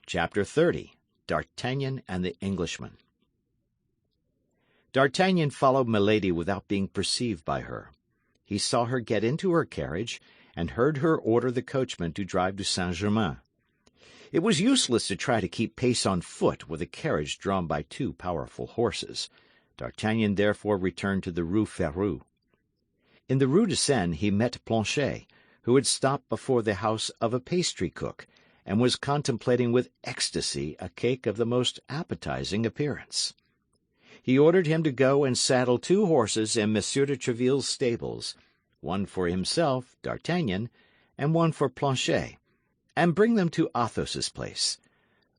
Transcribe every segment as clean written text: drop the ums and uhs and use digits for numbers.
Chapter 30. D'Artagnan and the Englishman. D'Artagnan followed Milady without being perceived by her. He saw her get into her carriage, and heard her order the coachman to drive to Saint-Germain. It was useless to try to keep pace on foot with a carriage drawn by two powerful horses. D'Artagnan therefore returned to the Rue Férou. In the Rue de Seine he met Planchet, who had stopped before the house of a pastry cook, and was contemplating with ecstasy a cake of the most appetizing appearance. He ordered him to go and saddle two horses in Monsieur de Tréville's stables, one for himself, D'Artagnan, and one for Planchet, and bring them to Athos's place.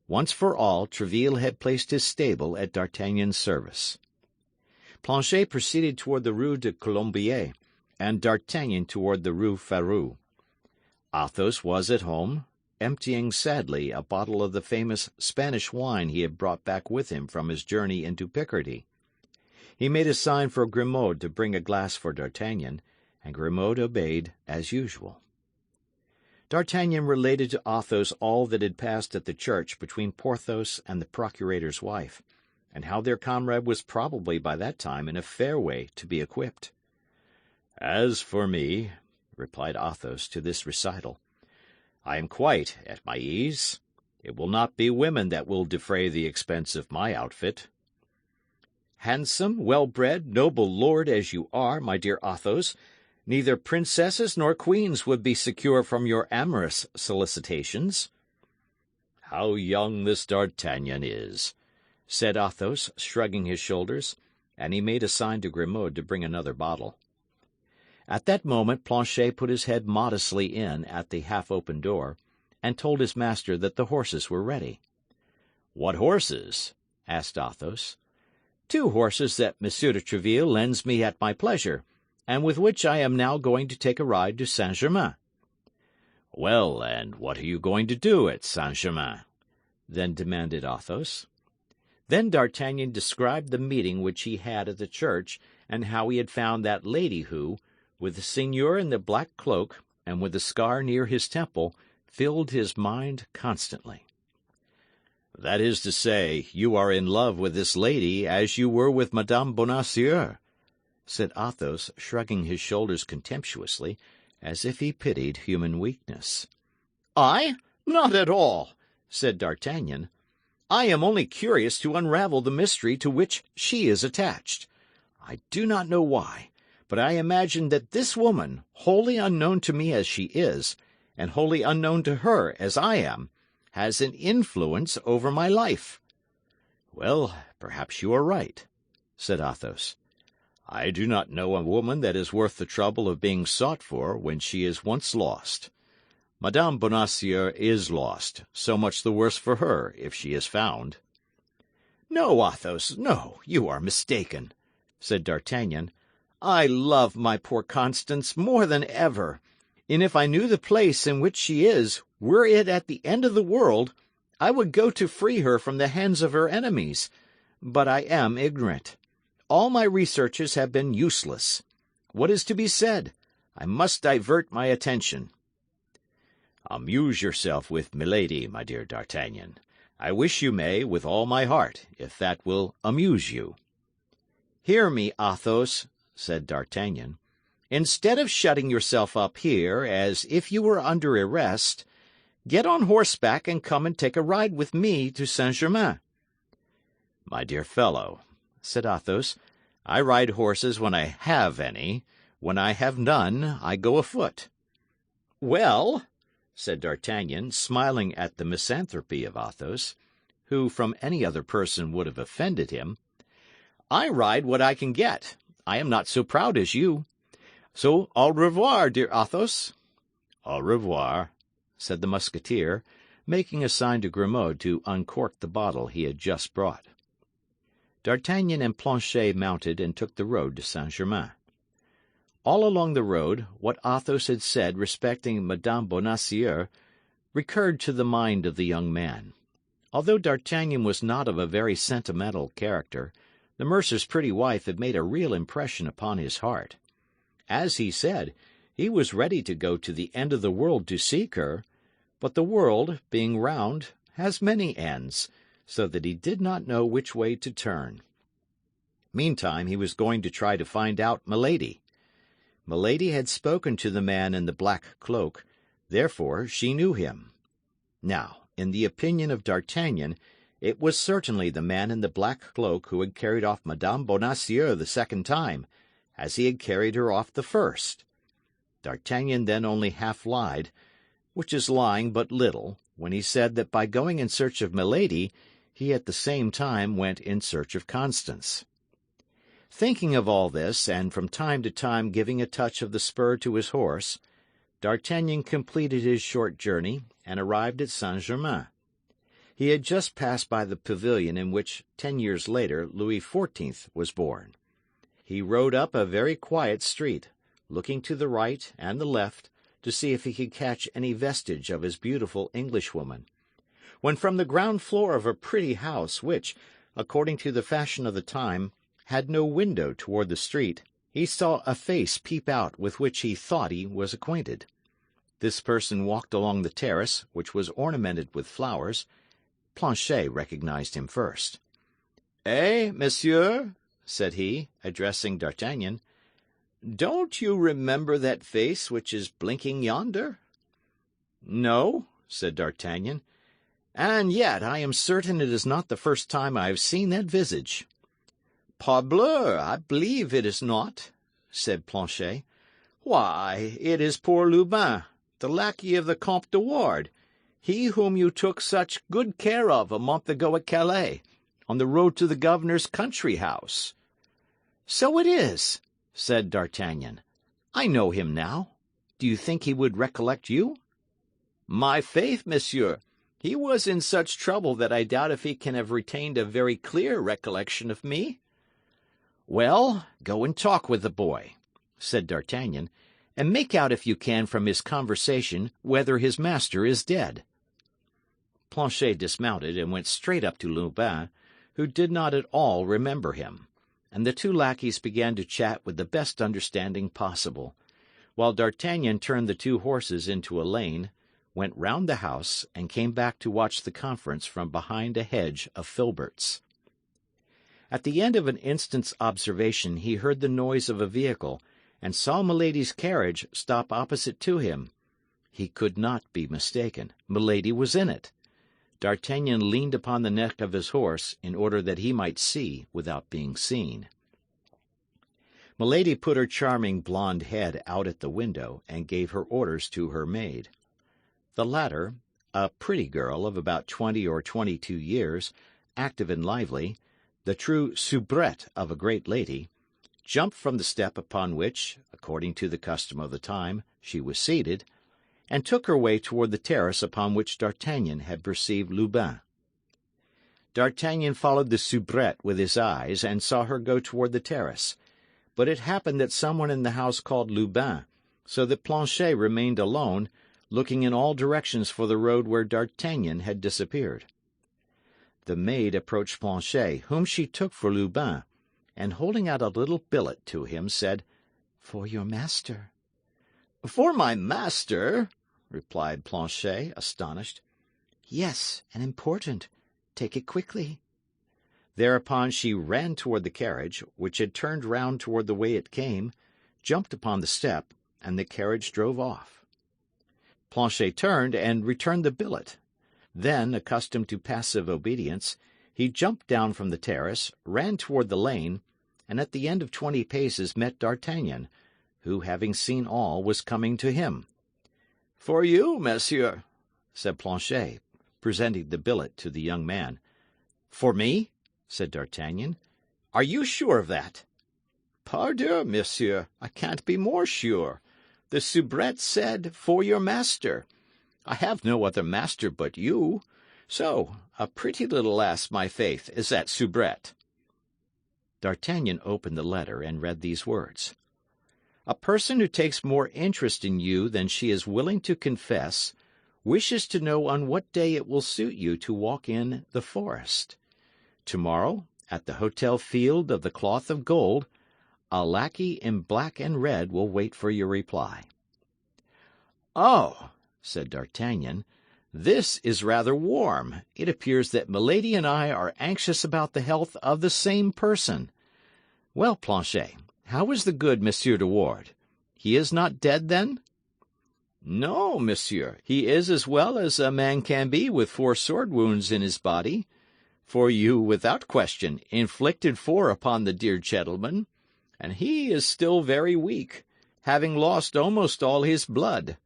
Once for all, Tréville had placed his stable at D'Artagnan's service. Planchet proceeded toward the Rue de Colombier, and D'Artagnan toward the Rue Férou. Athos was at home, emptying sadly a bottle of the famous Spanish wine he had brought back with him from his journey into Picardy. He made a sign for Grimaud to bring a glass for D'Artagnan, and Grimaud obeyed as usual. D'Artagnan related to Athos all that had passed at the church between Porthos and the procurator's wife, and how their comrade was probably by that time in a fair way to be equipped. "As for me," replied Athos to this recital, "I am quite at my ease. It will not be women that will defray the expense of my outfit." "Handsome, well-bred, noble lord as you are, my dear Athos, neither princesses nor queens would be secure from your amorous solicitations." "How young this D'Artagnan is!" said Athos, shrugging his shoulders, and he made a sign to Grimaud to bring another bottle. At that moment Planchet put his head modestly in at the half-open door, and told his master that the horses were ready. "What horses?" asked Athos. "Two horses that Monsieur de Tréville lends me at my pleasure, and with which I am now going to take a ride to Saint-Germain." "Well, and what are you going to do at Saint-Germain?" then demanded Athos. Then D'Artagnan described the meeting which he had at the church, and how he had found that lady who, with the seigneur in the black cloak, and with the scar near his temple, filled his mind constantly. "That is to say, you are in love with this lady as you were with Madame Bonacieux," said Athos, shrugging his shoulders contemptuously, as if he pitied human weakness. "I? Not at all," said D'Artagnan. "I am only curious to unravel the mystery to which she is attached. I do not know why, but I imagine that this woman, wholly unknown to me as she is, and wholly unknown to her as I am, has an influence over my life." "Well, perhaps you are right," said Athos. "I do not know a woman that is worth the trouble of being sought for when she is once lost. Madame Bonacieux is lost, so much the worse for her if she is found." "No, Athos, no, you are mistaken," said D'Artagnan. "I love my poor Constance more than ever, and if I knew the place in which she is, were it at the end of the world, I would go to free her from the hands of her enemies. But I am ignorant. All my researches have been useless. What is to be said? I must divert my attention." "Amuse yourself with Milady, my dear D'Artagnan. I wish you may, with all my heart, if that will amuse you." "Hear me, Athos," said D'Artagnan. "Instead of shutting yourself up here, as if you were under arrest, get on horseback and come and take a ride with me to Saint-Germain." "My dear fellow," said Athos, "I ride horses when I have any. When I have none, I go afoot." "Well," said D'Artagnan, smiling at the misanthropy of Athos, who from any other person would have offended him, "I ride what I can get. I am not so proud as you. So au revoir, dear Athos." "Au revoir," said the Musketeer, making a sign to Grimaud to uncork the bottle he had just brought. D'Artagnan and Planchet mounted and took the road to Saint-Germain. All along the road, what Athos had said respecting Madame Bonacieux recurred to the mind of the young man. Although D'Artagnan was not of a very sentimental character, the mercer's pretty wife had made a real impression upon his heart. As he said, he was ready to go to the end of the world to seek her, but the world, being round, has many ends, so that he did not know which way to turn. Meantime, he was going to try to find out Milady. Milady had spoken to the man in the black cloak, therefore she knew him. Now, in the opinion of D'Artagnan, it was certainly the man in the black cloak who had carried off Madame Bonacieux the second time, as he had carried her off the first. D'Artagnan then only half lied, which is lying but little, when he said that by going in search of Milady, he at the same time went in search of Constance. Thinking of all this, and from time to time giving a touch of the spur to his horse, D'Artagnan completed his short journey and arrived at Saint-Germain. He had just passed by the pavilion in which, 10 years later, Louis XIV was born. He rode up a very quiet street, looking to the right and the left to see if he could catch any vestige of his beautiful Englishwoman, when from the ground floor of a pretty house which, according to the fashion of the time, had no window toward the street, he saw a face peep out with which he thought he was acquainted. This person walked along the terrace, which was ornamented with flowers. Planchet recognized him first. "Eh, monsieur," said he, addressing D'Artagnan, "don't you remember that face which is blinking yonder?" "No," said D'Artagnan, "and yet I am certain it is not the first time I have seen that visage." "Parbleu, I believe it is not," said Planchet. "Why, it is poor Lubin, the lackey of the Comte de Wardes, he whom you took such good care of a month ago at Calais, on the road to the governor's country house." "So it is," said D'Artagnan. "I know him now. Do you think he would recollect you?" "My faith, monsieur, he was in such trouble that I doubt if he can have retained a very clear recollection of me." "Well, go and talk with the boy," said D'Artagnan, "and make out if you can from his conversation whether his master is dead." Planchet dismounted and went straight up to Lubin, who did not at all remember him, and the two lackeys began to chat with the best understanding possible, while D'Artagnan turned the two horses into a lane, went round the house, and came back to watch the conference from behind a hedge of filberts. At the end of an instant's observation he heard the noise of a vehicle, and saw Milady's carriage stop opposite to him. He could not be mistaken. Milady was in it. D'Artagnan leaned upon the neck of his horse in order that he might see without being seen. Milady put her charming blonde head out at the window and gave her orders to her maid. The latter, a pretty girl of about 20 or 22 years, active and lively, the true soubrette of a great lady, jumped from the step upon which, according to the custom of the time, she was seated, and took her way toward the terrace upon which D'Artagnan had perceived Lubin. D'Artagnan followed the soubrette with his eyes, and saw her go toward the terrace. But it happened that someone in the house called Lubin, so that Planchet remained alone, looking in all directions for the road where D'Artagnan had disappeared. The maid approached Planchet, whom she took for Lubin, and holding out a little billet to him, said, "For your master." "For my master?" replied Planchet, astonished. "Yes, and important. Take it quickly." Thereupon she ran toward the carriage, which had turned round toward the way it came, jumped upon the step, and the carriage drove off. Planchet turned and returned the billet. Then, accustomed to passive obedience, he jumped down from the terrace, ran toward the lane, and at the end of 20 paces met D'Artagnan, who, having seen all, was coming to him. "For you, monsieur," said Planchet, presenting the billet to the young man. "For me?" said D'Artagnan. "Are you sure of that?" "Pardieu, monsieur, I can't be more sure. The soubrette said, 'For your master.' I have no other master but you. So, a pretty little lass, my faith, is that soubrette." D'Artagnan opened the letter and read these words: "A person who takes more interest in you than she is willing to confess wishes to know on what day it will suit you to walk in the forest. Tomorrow, at the Hotel Field of the Cloth of Gold, a lackey in black and red will wait for your reply." "Oh," said D'Artagnan, This is rather warm. It appears that Milady and I are anxious about the health of the same person. Well, Planchet, how is the good Monsieur de Ward? He is not dead, then?" "No, monsieur, he is as well as a man can be with 4 sword wounds in his body. For you, without question, inflicted 4 upon the dear gentleman, and he is still very weak, having lost almost all his blood.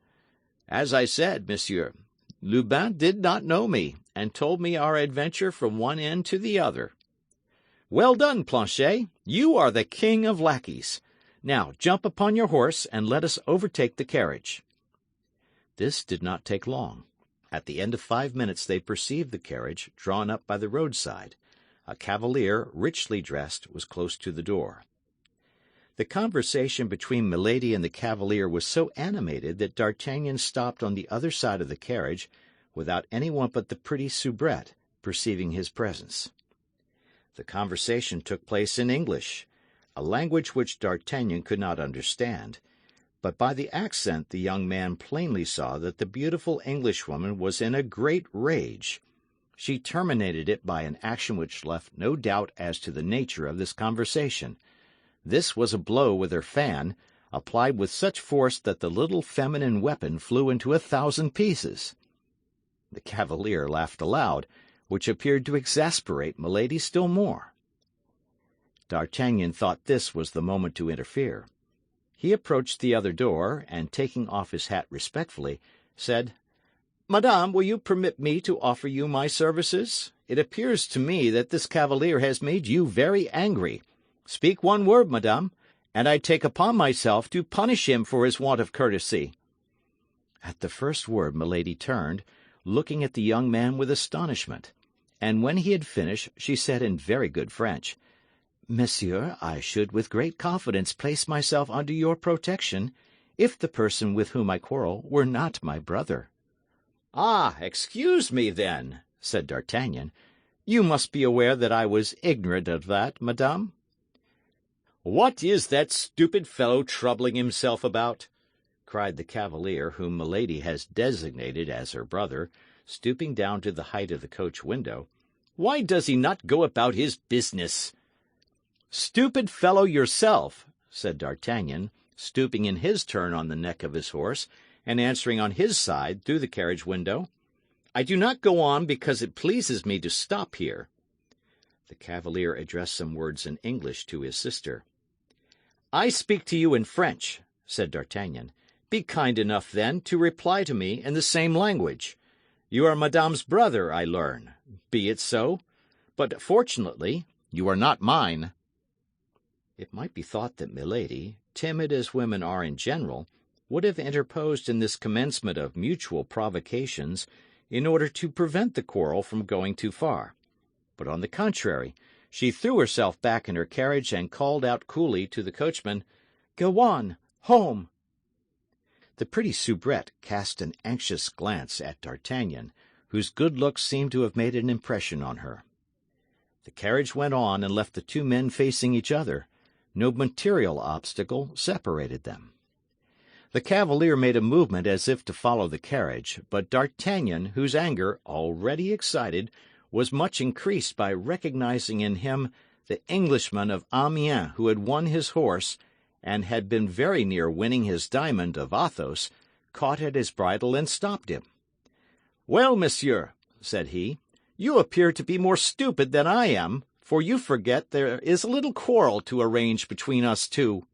As I said, monsieur, Lubin did not know me, and told me our adventure from one end to the other. Well done, Planchet, you are the king of lackeys. Now jump upon your horse, and let us overtake the carriage." This did not take long. At the end of 5 minutes they perceived the carriage, drawn up by the roadside. A cavalier, richly dressed, was close to the door. The conversation between Milady and the cavalier was so animated that D'Artagnan stopped on the other side of the carriage, without anyone but the pretty soubrette perceiving his presence. The conversation took place in English, a language which D'Artagnan could not understand, but by the accent the young man plainly saw that the beautiful Englishwoman was in a great rage. She terminated it by an action which left no doubt as to the nature of this conversation. This was a blow with her fan, applied with such force that the little feminine weapon flew into 1,000 pieces. The cavalier laughed aloud, which appeared to exasperate Milady still more. D'Artagnan thought this was the moment to interfere. He approached the other door, and taking off his hat respectfully, said, "Madame, will you permit me to offer you my services? It appears to me that this cavalier has made you very angry. Speak one word, madame, and I take upon myself to punish him for his want of courtesy." At the first word Milady turned, looking at the young man with astonishment, and when he had finished, she said in very good French, "Monsieur, I should with great confidence place myself under your protection, if the person with whom I quarrel were not my brother." "Ah, excuse me, then," said D'Artagnan. "You must be aware that I was ignorant of that, madame." "What is that stupid fellow troubling himself about?" cried the cavalier whom Milady has designated as her brother, stooping down to the height of the coach window. "Why does he not go about his business?" "Stupid fellow yourself," said D'Artagnan, stooping in his turn on the neck of his horse, and answering on his side through the carriage window. "I do not go on because it pleases me to stop here." The cavalier addressed some words in English to his sister. "I speak to you in French," said D'Artagnan. "Be kind enough, then, to reply to me in the same language. You are Madame's brother, I learn. Be it so. But fortunately, you are not mine." It might be thought that Milady, timid as women are in general, would have interposed in this commencement of mutual provocations in order to prevent the quarrel from going too far. But on the contrary, she threw herself back in her carriage and called out coolly to the coachman, "Go on, home!" The pretty soubrette cast an anxious glance at D'Artagnan, whose good looks seemed to have made an impression on her. The carriage went on and left the two men facing each other. No material obstacle separated them. The cavalier made a movement as if to follow the carriage, but D'Artagnan, whose anger, already excited, was much increased by recognizing in him the Englishman of Amiens who had won his horse and had been very near winning his diamond of Athos, caught at his bridle and stopped him. "Well, monsieur," said he, "you appear to be more stupid than I am, for you forget there is a little quarrel to arrange between us two."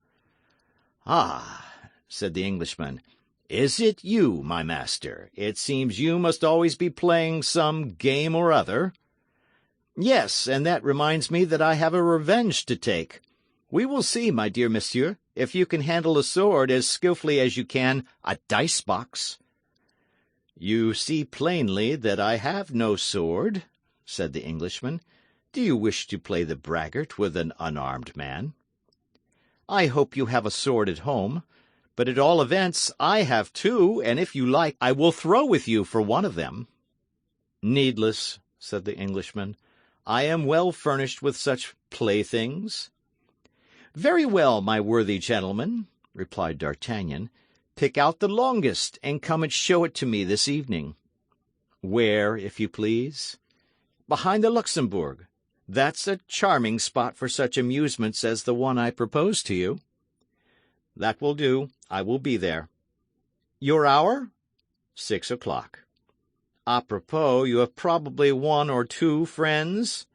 "Ah," said the Englishman, "is it you, my master? It seems you must always be playing some game or other." "Yes, and that reminds me that I have a revenge to take. We will see, my dear monsieur, if you can handle a sword as skillfully as you can a dice-box." "You see plainly that I have no sword," said the Englishman. "Do you wish to play the braggart with an unarmed man?" "I hope you have a sword at home. But at all events, I have two, and if you like, I will throw with you for one of them." "Needless," said the Englishman. "I am well furnished with such playthings." "Very well, my worthy gentleman," replied D'Artagnan. "Pick out the longest, and come and show it to me this evening." Where, if you please? Behind the Luxembourg. That's a charming spot for such amusements as the one I propose to you. That will do. I will be there. Your hour? 6 o'clock. Apropos, you have probably 1 or 2 friends?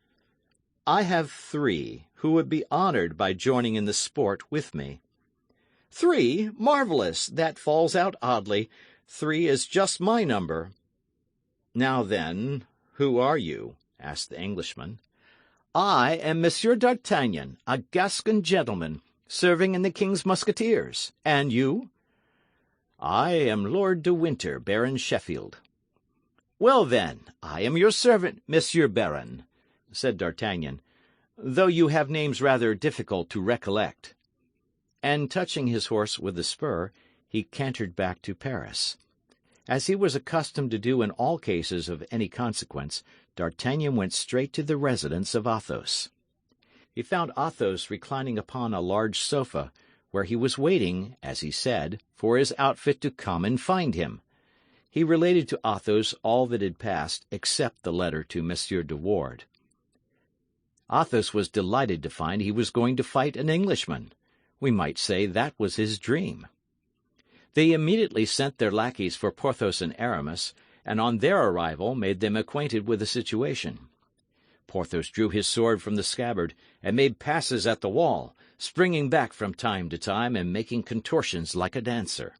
I have 3 who would be honored by joining in the sport with me. 3? Marvelous! That falls out oddly. 3 is just my number. Now then, who are you? Asked the Englishman. I am Monsieur d'Artagnan, a Gascon gentleman, serving in the King's Musketeers. And you? I am Lord de Winter, Baron Sheffield. Well, then, I am your servant, Monsieur Baron, said D'Artagnan, though you have names rather difficult to recollect. And touching his horse with the spur, he cantered back to Paris. As he was accustomed to do in all cases of any consequence, D'Artagnan went straight to the residence of Athos. He found Athos reclining upon a large sofa, where he was waiting, as he said, for his outfit to come and find him. He related to Athos all that had passed, except the letter to Monsieur de Ward. Athos was delighted to find he was going to fight an Englishman. We might say that was his dream. They immediately sent their lackeys for Porthos and Aramis, and on their arrival made them acquainted with the situation. Porthos drew his sword from the scabbard and made passes at the wall, springing back from time to time and making contortions like a dancer.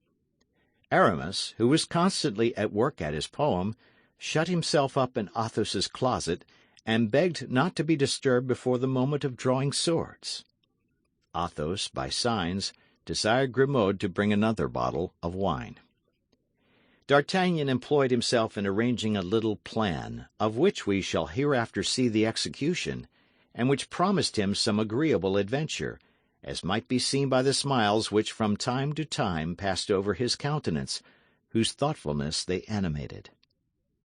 Aramis, who was constantly at work at his poem, shut himself up in Athos's closet and begged not to be disturbed before the moment of drawing swords. Athos, by signs, desired Grimaud to bring another bottle of wine. D'Artagnan employed himself in arranging a little plan, of which we shall hereafter see the execution, and which promised him some agreeable adventure, as might be seen by the smiles which from time to time passed over his countenance, whose thoughtfulness they animated.